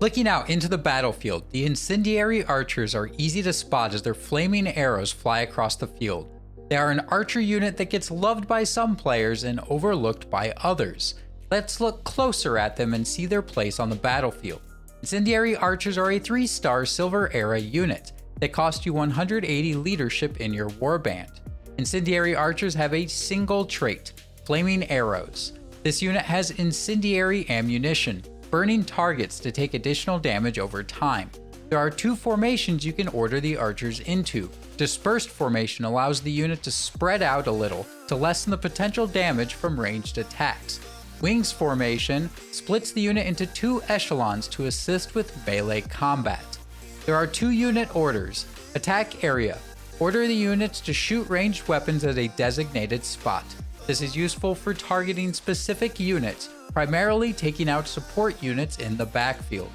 Looking out into the battlefield, the Incendiary Archers are easy to spot as their flaming arrows fly across the field. They are an archer unit that gets loved by some players and overlooked by others. Let's look closer at them and see their place on the battlefield. Incendiary Archers are a 3-star Silver Era unit that cost you 180 leadership in your warband. Incendiary Archers have a single trait, Flaming Arrows. This unit has incendiary ammunition, burning targets to take additional damage over time. There are 2 formations you can order the archers into. Dispersed formation allows the unit to spread out a little to lessen the potential damage from ranged attacks. Wings formation splits the unit into 2 echelons to assist with melee combat. There are 2 unit orders. Attack area. Order the units to shoot ranged weapons at a designated spot. This is useful for targeting specific units, primarily taking out support units in the backfield.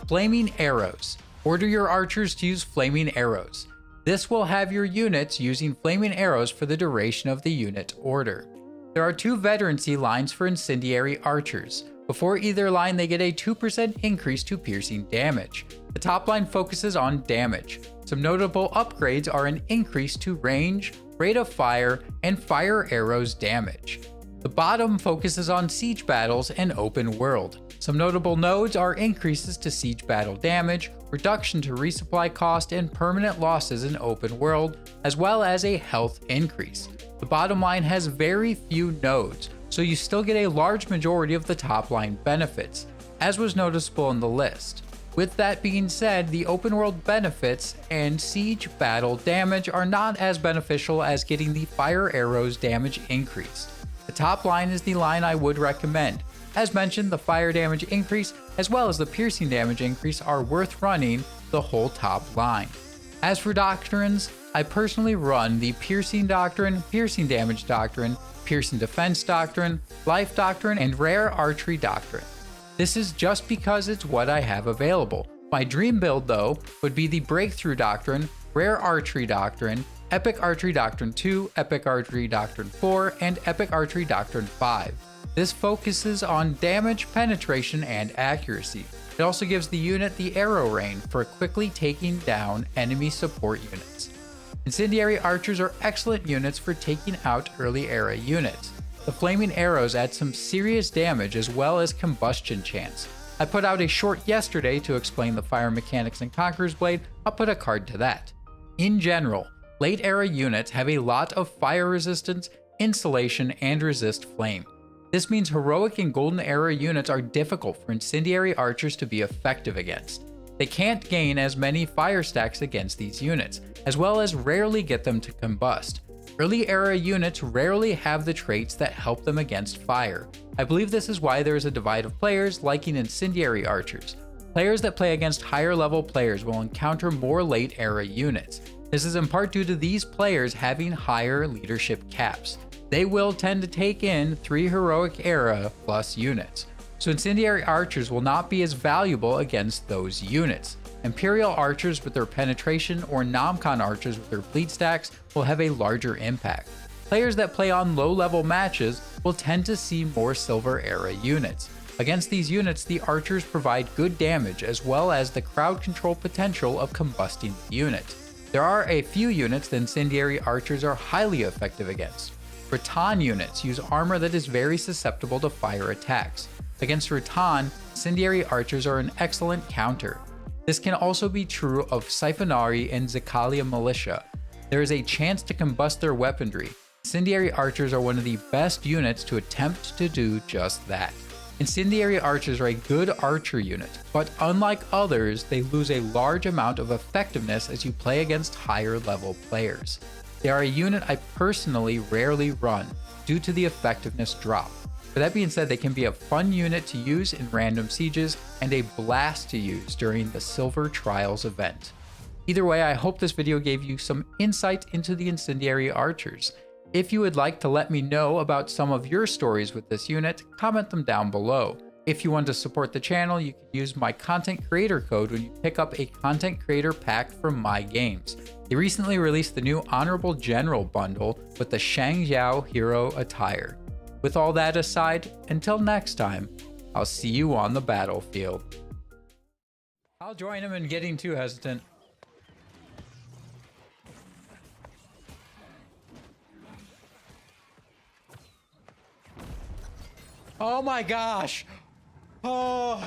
Flaming Arrows. Order your archers to use Flaming Arrows. This will have your units using Flaming Arrows for the duration of the unit order. There are 2 veterancy lines for Incendiary Archers. Before either line, they get a 2% increase to piercing damage. The top line focuses on damage. Some notable upgrades are an increase to range, rate of fire, and fire arrows damage. The bottom focuses on siege battles and open world. Some notable nodes are increases to siege battle damage, reduction to resupply cost, and permanent losses in open world, as well as a health increase. The bottom line has very few nodes, so you still get a large majority of the top line benefits, as was noticeable in the list. With that being said, the open world benefits and siege battle damage are not as beneficial as getting the fire arrows damage increased. The top line is the line I would recommend. As mentioned, the fire damage increase as well as the piercing damage increase are worth running the whole top line. As for doctrines, I personally run the Piercing Doctrine, Piercing Damage Doctrine, Piercing Defense Doctrine, Life Doctrine, and Rare Archery Doctrine. This is just because it's what I have available. My dream build though would be the Breakthrough Doctrine, Rare Archery Doctrine, Epic Archery Doctrine 2, Epic Archery Doctrine 4, and Epic Archery Doctrine 5. This focuses on damage, penetration, and accuracy. It also gives the unit the arrow rain for quickly taking down enemy support units. Incendiary Archers are excellent units for taking out early era units. The flaming arrows add some serious damage as well as combustion chance. I put out a short yesterday to explain the fire mechanics in Conqueror's Blade. I'll put a card to that. In general, late era units have a lot of fire resistance, insulation, and resist flame. This means heroic and golden era units are difficult for Incendiary Archers to be effective against. They can't gain as many fire stacks against these units, as well as rarely get them to combust. Early era units rarely have the traits that help them against fire. I believe this is why there is a divide of players liking Incendiary Archers. Players that play against higher level players will encounter more late era units. This is in part due to these players having higher leadership caps. They will tend to take in 3 heroic era plus units. So Incendiary Archers will not be as valuable against those units. Imperial Archers with their penetration or Nomcon Archers with their bleed stacks will have a larger impact. Players that play on low-level matches will tend to see more Silver Era units. Against these units, the Archers provide good damage as well as the crowd control potential of combusting the unit. There are a few units that Incendiary Archers are highly effective against. Rattan units use armor that is very susceptible to fire attacks. Against Rattan, Incendiary Archers are an excellent counter. This can also be true of Siphonari and Zakalia Militia. There is a chance to combust their weaponry. Incendiary Archers are one of the best units to attempt to do just that. Incendiary Archers are a good archer unit, but unlike others, they lose a large amount of effectiveness as you play against higher level players. They are a unit I personally rarely run due to the effectiveness drop. With that being said, they can be a fun unit to use in random sieges and a blast to use during the Silver Trials event. Either way, I hope this video gave you some insight into the Incendiary Archers. If you would like to let me know about some of your stories with this unit, comment them down below. If you want to support the channel, you can use my content creator code when you pick up a content creator pack from My Games. They recently released the new Honorable General bundle with the Shang Xiao hero attire. With all that aside, until next time, I'll see you on the battlefield. I'll join him in getting too hesitant. Oh my gosh! Oh!